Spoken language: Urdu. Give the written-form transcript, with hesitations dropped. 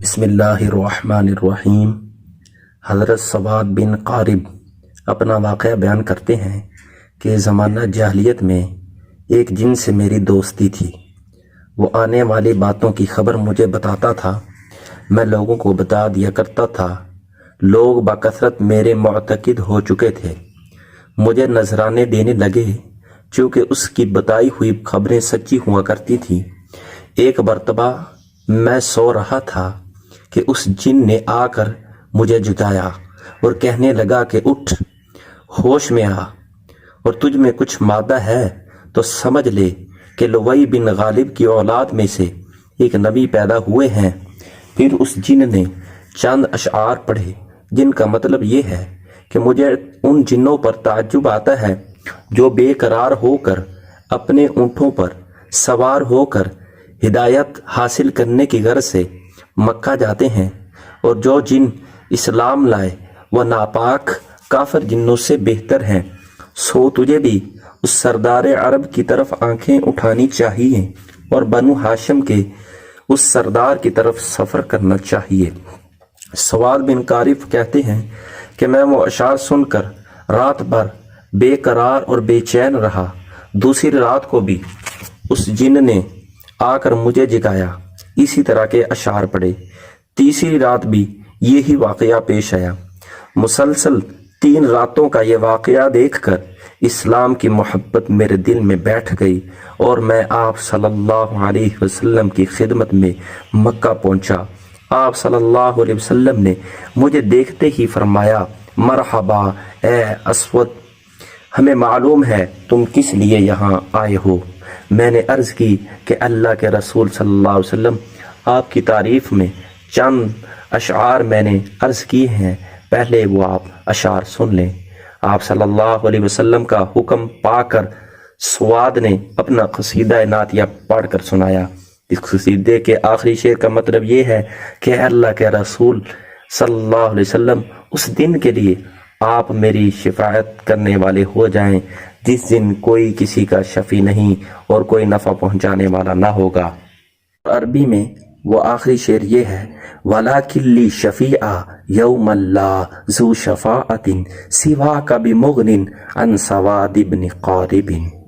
بسم اللہ الرحمن الرحیم۔ حضرت سواد بن قارب اپنا واقعہ بیان کرتے ہیں کہ زمانہ جاہلیت میں ایک جن سے میری دوستی تھی۔ وہ آنے والی باتوں کی خبر مجھے بتاتا تھا، میں لوگوں کو بتا دیا کرتا تھا۔ لوگ بکثرت میرے معتقد ہو چکے تھے، مجھے نذرانے دینے لگے چونکہ اس کی بتائی ہوئی خبریں سچی ہوا کرتی تھیں۔ ایک مرتبہ میں سو رہا تھا کہ اس جن نے آ کر مجھے جگایا اور کہنے لگا کہ اٹھ، ہوش میں آ، اور تجھ میں کچھ مادہ ہے تو سمجھ لے کہ لوئی بن غالب کی اولاد میں سے ایک نبی پیدا ہوئے ہیں۔ پھر اس جن نے چند اشعار پڑھے جن کا مطلب یہ ہے کہ مجھے ان جنوں پر تعجب آتا ہے جو بے قرار ہو کر اپنے اونٹوں پر سوار ہو کر ہدایت حاصل کرنے کی غرض سے مکہ جاتے ہیں، اور جو جن اسلام لائے وہ ناپاک کافر جنوں سے بہتر ہیں۔ سو تجھے بھی اس سردار عرب کی طرف آنکھیں اٹھانی چاہیے اور بنو ہاشم کے اس سردار کی طرف سفر کرنا چاہیے۔ سواد بن قارب کہتے ہیں کہ میں وہ اشعار سن کر رات بھر بے قرار اور بے چین رہا۔ دوسری رات کو بھی اس جن نے آ کر مجھے جگایا، اسی طرح کے اشعار پڑھے۔ تیسری رات بھی یہی واقعہ پیش آیا۔ مسلسل 3 راتوں کا یہ واقعہ دیکھ کر اسلام کی محبت میرے دل میں بیٹھ گئی اور میں آپ صلی اللہ علیہ وسلم کی خدمت میں مکہ پہنچا۔ آپ صلی اللہ علیہ وسلم نے مجھے دیکھتے ہی فرمایا، مرحبا اے اسود، ہمیں معلوم ہے تم کس لیے یہاں آئے ہو۔ میں نے عرض کی کہ اللہ کے رسول صلی اللہ علیہ وسلم، آپ کی تعریف میں چند اشعار میں نے عرض کی ہیں، پہلے وہ آپ اشعار سن لیں۔ آپ صلی اللہ علیہ وسلم کا حکم پا کر سواد نے اپنا قصیدہ نعتیہ پڑھ کر سنایا۔ اس قصیدے کے آخری شعر کا مطلب یہ ہے کہ اللہ کے رسول صلی اللہ علیہ وسلم، اس دن کے لیے آپ میری شفاعت کرنے والے ہو جائیں جس دن کوئی کسی کا شفیع نہیں اور کوئی نفع پہنچانے والا نہ ہوگا۔ عربی میں وہ آخری شعر یہ ہے، وَلَكِنْ لِي شَفِيعًا يَوْمًا لَا ذُو شَفَاعَةٍ سِوَاكَ بِمُغْنٍ عَنْ سَوَادِ بْنِ قَارِبٍ۔